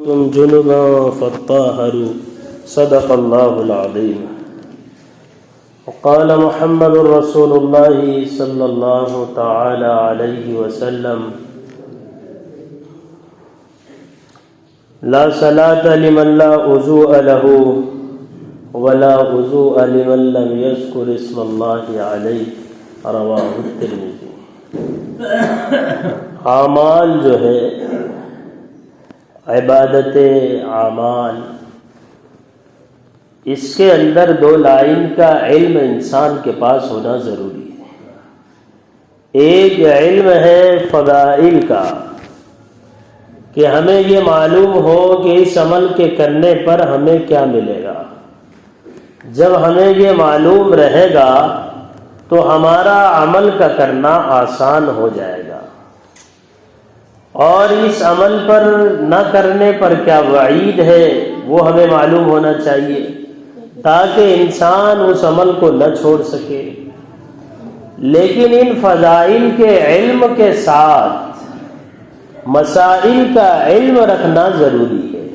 تم جنبا فطهروا صدق الله العظيم. وقال محمد رسول الله صلى الله تعالى عليه وسلم: لا صلاة لمن لا وضوء له ولا وضوء لمن لم يذكر اسم الله عليه. رواه الترمذی. اعمال جو ہے، عبادت اعمال، اس کے اندر دو لائن کا علم انسان کے پاس ہونا ضروری ہے. ایک علم ہے فضائل کا، کہ ہمیں یہ معلوم ہو کہ اس عمل کے کرنے پر ہمیں کیا ملے گا. جب ہمیں یہ معلوم رہے گا تو ہمارا عمل کا کرنا آسان ہو جائے گا، اور اس عمل پر نہ کرنے پر کیا وعید ہے وہ ہمیں معلوم ہونا چاہیے، تاکہ انسان اس عمل کو نہ چھوڑ سکے. لیکن ان فضائل کے علم کے ساتھ مسائل کا علم رکھنا ضروری ہے.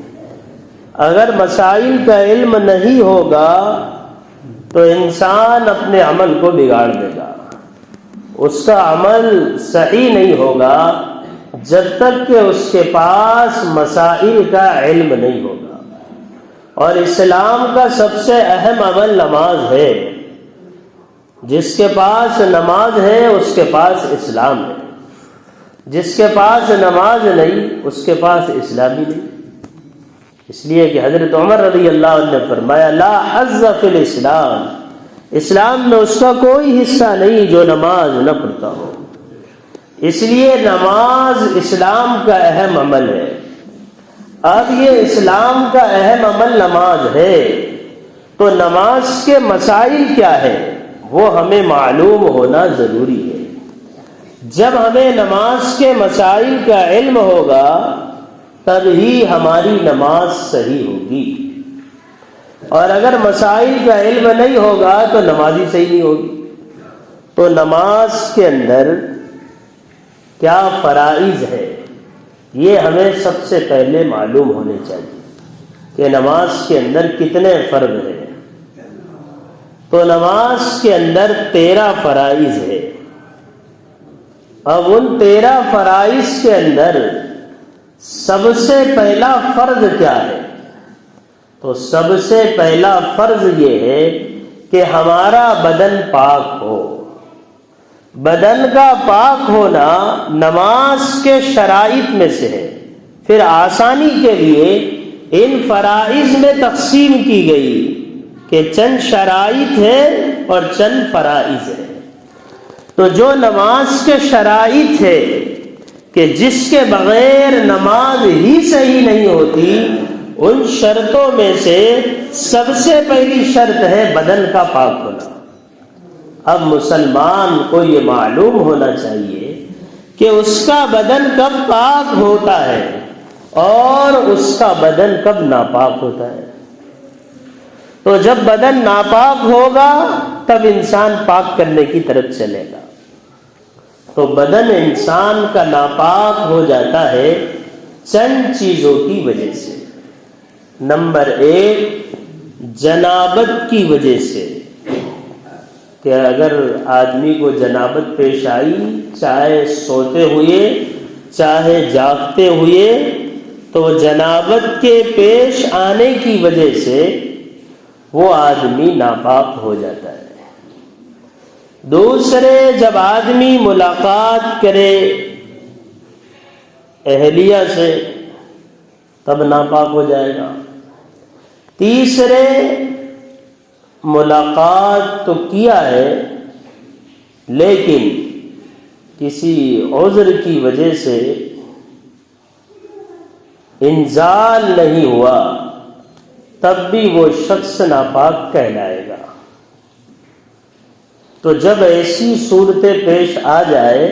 اگر مسائل کا علم نہیں ہوگا تو انسان اپنے عمل کو بگاڑ دے گا، اس کا عمل صحیح نہیں ہوگا جب تک کہ اس کے پاس مسائل کا علم نہیں ہوگا. اور اسلام کا سب سے اہم عمل نماز ہے. جس کے پاس نماز ہے اس کے پاس اسلام ہے، جس کے پاس نماز نہیں اس کے پاس اسلام ہی نہیں. اس لیے کہ حضرت عمر رضی اللہ عنہ نے فرمایا: لا حظ فی الاسلام، اسلام میں اس کا کوئی حصہ نہیں جو نماز نہ پڑھتا ہو. اس لیے نماز اسلام کا اہم عمل ہے. اب یہ اسلام کا اہم عمل نماز ہے تو نماز کے مسائل کیا ہے وہ ہمیں معلوم ہونا ضروری ہے. جب ہمیں نماز کے مسائل کا علم ہوگا تب ہی ہماری نماز صحیح ہوگی، اور اگر مسائل کا علم نہیں ہوگا تو نماز ہی صحیح نہیں ہوگی. تو نماز کے اندر کیا فرائض ہے یہ ہمیں سب سے پہلے معلوم ہونے چاہیے کہ نماز کے اندر کتنے فرض ہیں. تو نماز کے اندر 13 فرائض ہے. اب ان 13 فرائض کے اندر سب سے پہلا فرض کیا ہے؟ تو سب سے پہلا فرض یہ ہے کہ ہمارا بدن پاک ہو. بدن کا پاک ہونا نماز کے شرائط میں سے ہے. پھر آسانی کے لیے ان فرائض میں تقسیم کی گئی کہ چند شرائط ہے اور چند فرائض ہے. تو جو نماز کے شرائط ہے کہ جس کے بغیر نماز ہی صحیح نہیں ہوتی، ان شرطوں میں سے سب سے پہلی شرط ہے بدن کا پاک ہونا. اب مسلمان کو یہ معلوم ہونا چاہیے کہ اس کا بدن کب پاک ہوتا ہے اور اس کا بدن کب ناپاک ہوتا ہے. تو جب بدن ناپاک ہوگا تب انسان پاک کرنے کی طرف چلے گا. تو بدن انسان کا ناپاک ہو جاتا ہے چند چیزوں کی وجہ سے. نمبر 1 جنابت کی وجہ سے، کہ اگر آدمی کو جنابت پیش آئی، چاہے سوتے ہوئے چاہے جاگتے ہوئے، تو جنابت کے پیش آنے کی وجہ سے وہ آدمی ناپاک ہو جاتا ہے. دوسرے، جب آدمی ملاقات کرے اہلیہ سے تب ناپاک ہو جائے گا. تیسرے، ملاقات تو کیا ہے لیکن کسی عذر کی وجہ سے انزال نہیں ہوا، تب بھی وہ شخص ناپاک کہلائے گا. تو جب ایسی صورتیں پیش آ جائے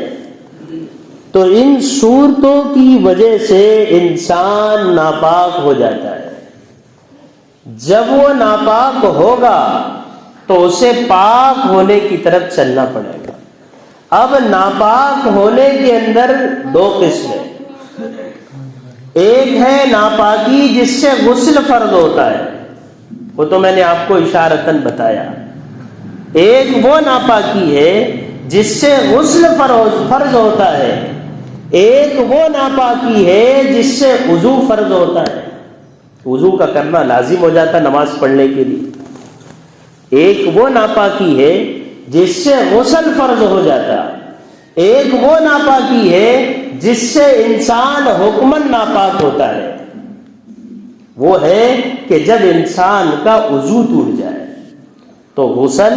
تو ان صورتوں کی وجہ سے انسان ناپاک ہو جاتا ہے. جب وہ ناپاک ہوگا تو اسے پاک ہونے کی طرف چلنا پڑے گا. اب ناپاک ہونے کے اندر 2 قسمیں. ایک ہے ناپاکی جس سے غسل فرض ہوتا ہے، وہ تو میں نے آپ کو اشارتاً بتایا۔ ایک وہ ناپاکی ہے جس سے غسل فرض ہوتا ہے، ایک وہ ناپاکی ہے جس سے وضو فرض ہوتا ہے، وضو کا کرنا لازم ہو جاتا نماز پڑھنے کے لیے۔ ایک وہ ناپاکی ہے جس سے غسل فرض ہو جاتا، ایک وہ ناپاکی ہے جس سے انسان حکماً ناپاک ہوتا ہے، وہ ہے کہ جب انسان کا وضو ٹوٹ جائے تو غسل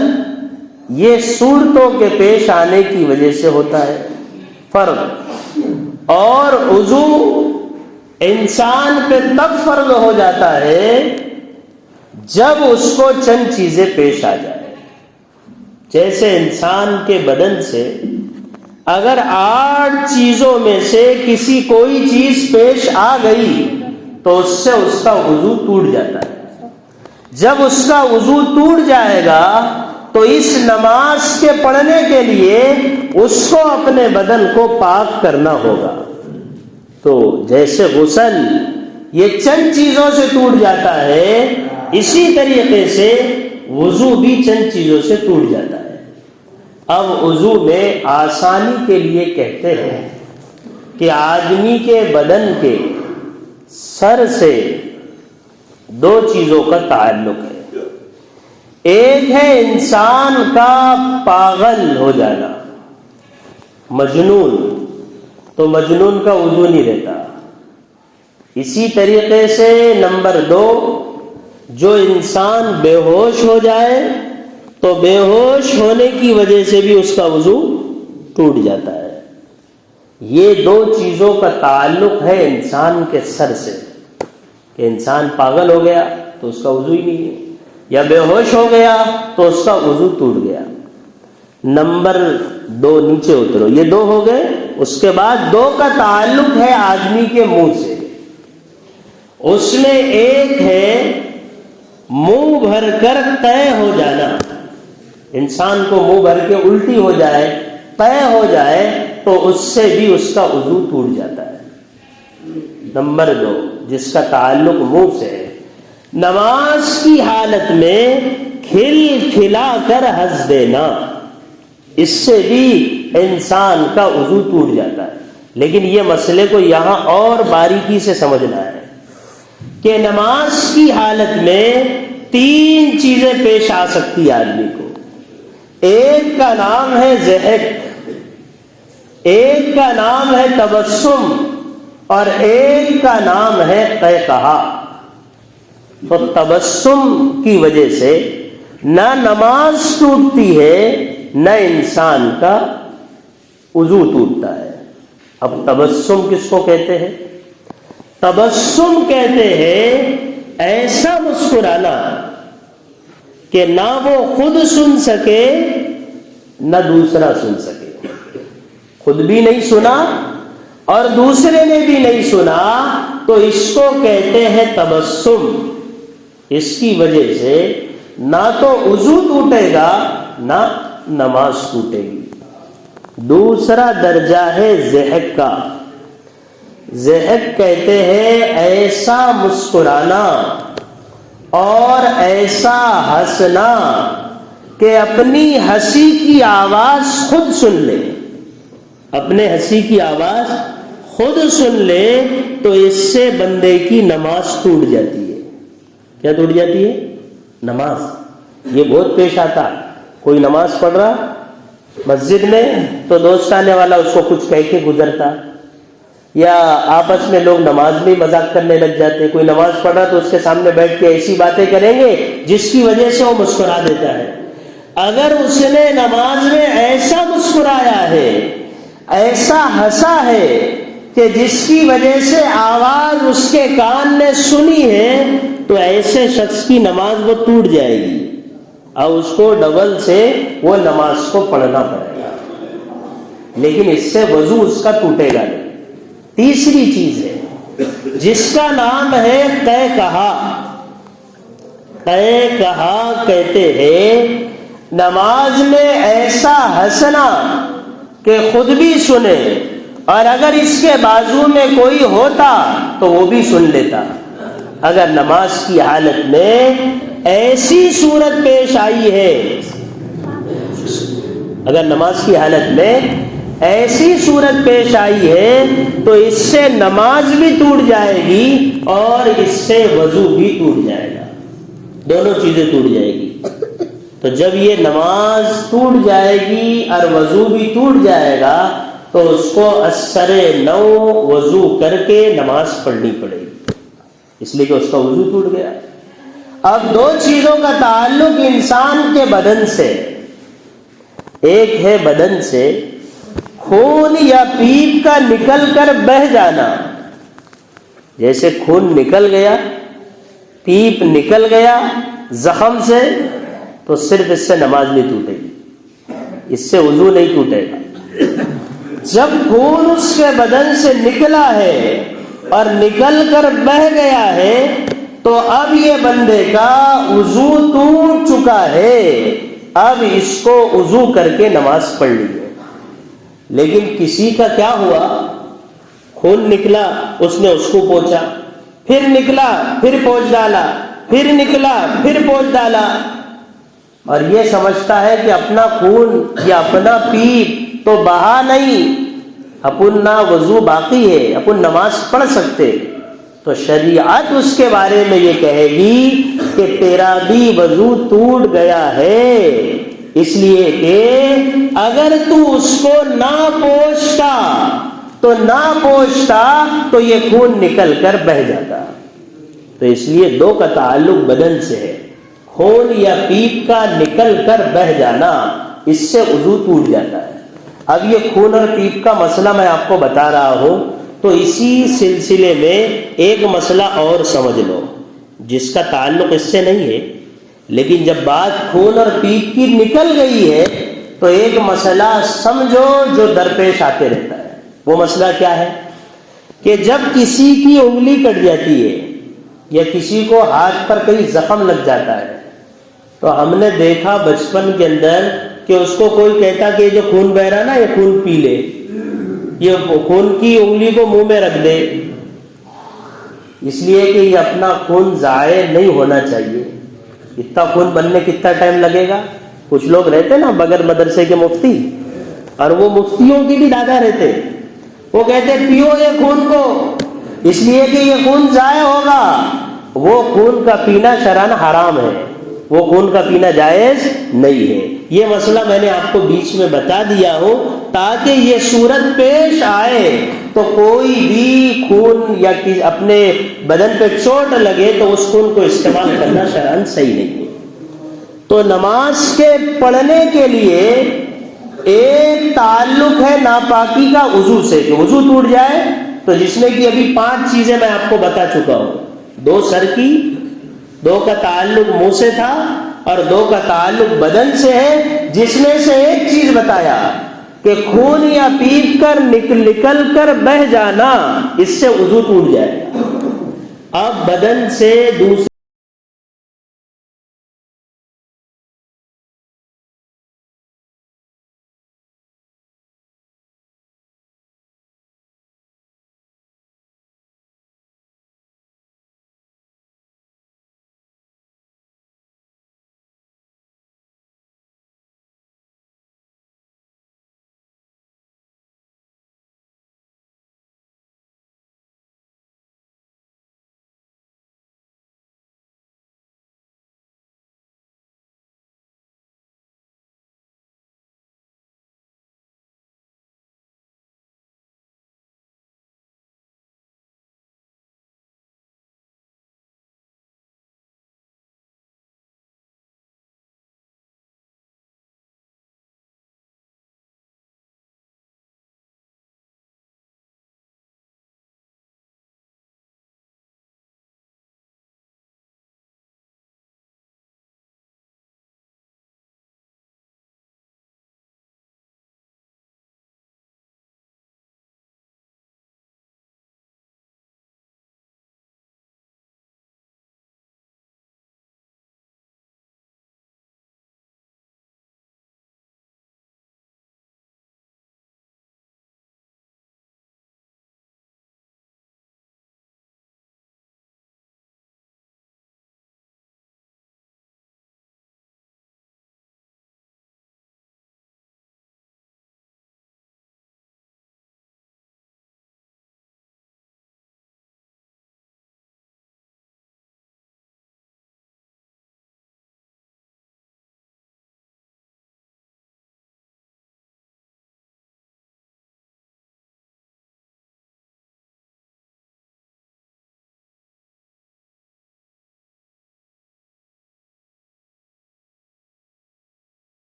یہ صورتوں کے پیش آنے کی وجہ سے ہوتا ہے فرض، اور وضو انسان پہ تب فرض ہو جاتا ہے جب اس کو چند چیزیں پیش آ جائے۔ جیسے انسان کے بدن سے اگر 8 چیزوں میں سے کسی کوئی چیز پیش آ گئی تو اس سے اس کا وضو ٹوٹ جاتا ہے۔ جب اس کا وضو ٹوٹ جائے گا تو اس نماز کے پڑھنے کے لیے اس کو اپنے بدن کو پاک کرنا ہوگا۔ تو جیسے غسل یہ چند چیزوں سے ٹوٹ جاتا ہے، اسی طریقے سے وضو بھی چند چیزوں سے ٹوٹ جاتا ہے۔ اب وضو میں آسانی کے لیے کہتے ہیں کہ آدمی کے بدن کے سر سے 2 چیزوں کا تعلق ہے۔ ایک ہے انسان کا پاگل ہو جانا، مجنون، تو مجنون کا وضو نہیں رہتا۔ اسی طریقے سے نمبر 2، جو انسان بے ہوش ہو جائے تو بے ہوش ہونے کی وجہ سے بھی اس کا وضو ٹوٹ جاتا ہے۔ یہ 2 چیزوں کا تعلق ہے انسان کے سر سے، کہ انسان پاگل ہو گیا تو اس کا وضو ہی نہیں ہے، یا بے ہوش ہو گیا تو اس کا وضو ٹوٹ گیا۔ نمبر 2 نیچے اترو، یہ 2 ہو گئے۔ اس کے بعد 2 کا تعلق ہے آدمی کے منہ سے، اس میں ایک ہے منہ بھر کر قے ہو جانا، انسان کو منہ بھر کے الٹی ہو جائے، قے ہو جائے تو اس سے بھی اس کا وضو ٹوٹ جاتا ہے۔ نمبر 2 جس کا تعلق منہ سے ہے، نماز کی حالت میں کھل کھلا کر ہنس دینا، اس سے بھی انسان کا وضو ٹوٹ جاتا ہے۔ لیکن یہ مسئلے کو یہاں اور باریکی سے سمجھنا ہے کہ نماز کی حالت میں 3 چیزیں پیش آ سکتی آدمی کو۔ ایک کا نام ہے ضحک، ایک کا نام ہے تبسم، اور ایک کا نام ہے قہقہا۔ تو تبسم کی وجہ سے نہ نماز ٹوٹتی ہے نہ انسان کا وضو ٹوٹتا ہے۔ اب تبسم کس کو کہتے ہیں؟ تبسم کہتے ہیں ایسا مسکرانا کہ نہ وہ خود سن سکے نہ دوسرا سن سکے، خود بھی نہیں سنا اور دوسرے نے بھی نہیں سنا، تو اس کو کہتے ہیں تبسم۔ اس کی وجہ سے نہ تو وضو ٹوٹے گا نہ نماز ٹوٹے گی۔ دوسرا درجہ ہے ضحک کا۔ ضحک کہتے ہیں ایسا مسکرانا اور ایسا ہنسنا کہ اپنی ہنسی کی آواز خود سن لے، اپنے ہنسی کی آواز خود سن لے، تو اس سے بندے کی نماز ٹوٹ جاتی ہے۔ کیا ٹوٹ جاتی ہے؟ نماز۔ یہ بہت پیش آتا، کوئی نماز پڑھ رہا مسجد میں تو دوست آنے والا اس کو کچھ کہہ کے گزرتا، یا آپس میں لوگ نماز میں مذاق کرنے لگ جاتے۔ کوئی نماز پڑھ رہا تو اس کے سامنے بیٹھ کے ایسی باتیں کریں گے جس کی وجہ سے وہ مسکرا دیتا ہے۔ اگر اس نے نماز میں ایسا مسکرایا ہے، ایسا ہنسا ہے کہ جس کی وجہ سے آواز اس کے کان نے سنی ہے، تو ایسے شخص کی نماز وہ ٹوٹ جائے گی اور اس کو ڈبل سے وہ نماز کو پڑھنا پڑے گا، لیکن اس سے وضو اس کا ٹوٹے گا نہیں۔ تیسری چیز ہے جس کا نام ہے قہقہا۔ قہقہا کہتے ہیں نماز میں ایسا ہنسنا کہ خود بھی سنے اور اگر اس کے بازو میں کوئی ہوتا تو وہ بھی سن لیتا. اگر نماز کی حالت میں ایسی صورت پیش آئی ہے، اگر نماز کی حالت میں ایسی صورت پیش آئی ہے تو اس سے نماز بھی ٹوٹ جائے گی اور اس سے وضو بھی ٹوٹ جائے گا، دونوں چیزیں ٹوٹ جائے گی. تو جب یہ نماز ٹوٹ جائے گی اور وضو بھی ٹوٹ جائے گا تو اس کو اثر نو وضو کر کے نماز پڑھنی پڑے گی، اس لیے کہ اس کا وضو ٹوٹ گیا. اب دو چیزوں کا تعلق انسان کے بدن سے، ایک ہے بدن سے خون یا پیپ کا نکل کر بہہ جانا، جیسے خون نکل گیا، پیپ نکل گیا زخم سے، تو صرف اس سے نماز نہیں ٹوٹے گی، اس سے وضو نہیں ٹوٹے گا. جب خون اس کے بدن سے نکلا ہے اور نکل کر بہہ گیا ہے تو اب یہ بندے کا وضو ٹوٹ چکا ہے، اب اس کو وضو کر کے نماز پڑھ لی ہے. لیکن کسی کا کیا ہوا، خون نکلا، اس نے اس کو پوچھا، پھر نکلا پھر پوچھ ڈالا، پھر نکلا پھر پوچھ ڈالا، اور یہ سمجھتا ہے کہ اپنا خون یا اپنا پیپ تو بہا نہیں، اپنا وضو باقی ہے، اپن نماز پڑھ سکتے. تو شریعت اس کے بارے میں یہ کہے گی کہ تیرا بھی وضو ٹوٹ گیا ہے، اس لیے کہ اگر تو اس کو نہ پوچھتا تو یہ خون نکل کر بہہ جاتا. تو اس لیے دو کا تعلق بدن سے ہے، خون یا پیپ کا نکل کر بہہ جانا، اس سے وضو ٹوٹ جاتا ہے. اب یہ خون اور پیپ کا مسئلہ میں آپ کو بتا رہا ہوں، تو اسی سلسلے میں ایک مسئلہ اور سمجھ لو جس کا تعلق اس سے نہیں ہے، لیکن جب بات خون اور پیپ کی نکل گئی ہے تو ایک مسئلہ سمجھو جو درپیش آتے رہتا ہے. وہ مسئلہ کیا ہے کہ جب کسی کی انگلی کٹ جاتی ہے یا کسی کو ہاتھ پر کہیں زخم لگ جاتا ہے تو ہم نے دیکھا بچپن کے اندر کہ اس کو کوئی کہتا کہ جو خون بہ رہا نا یہ خون پی لے، یہ خون کی انگلی کو منہ میں رکھ دے، اس لیے کہ یہ اپنا خون ضائع نہیں ہونا چاہیے. اتنا خون بننے کتنا ٹائم لگے گا؟ کچھ لوگ رہتے نا بغیر مدرسے کے مفتی، اور وہ مفتیوں کی بھی دادا رہتے، وہ کہتے پیو یہ خون کو، اس لیے کہ یہ خون ضائع ہوگا. وہ خون کا پینا شرعاً حرام ہے، وہ خون کا پینا جائز نہیں ہے. یہ مسئلہ میں نے آپ کو بیچ میں بتا دیا ہوں تاکہ یہ صورت پیش آئے تو کوئی بھی خون یا اپنے بدن پہ چوٹ لگے تو اس خون کو استعمال کرنا شرعاً صحیح نہیں ہے. تو نماز کے پڑھنے کے لیے ایک تعلق ہے ناپاکی کا وضو سے، کہ وضو ٹوٹ جائے تو جس میں کہ ابھی 5 چیزیں میں آپ کو بتا چکا ہوں، 2 سر کی، 2 کا تعلق منہ سے تھا اور 2 کا تعلق بدن سے ہے، جس میں سے ایک چیز بتایا کہ خون یا پیپ کر نکل کر بہہ جانا، اس سے وضو ٹوٹ جائے گا. اب بدن سے دوسری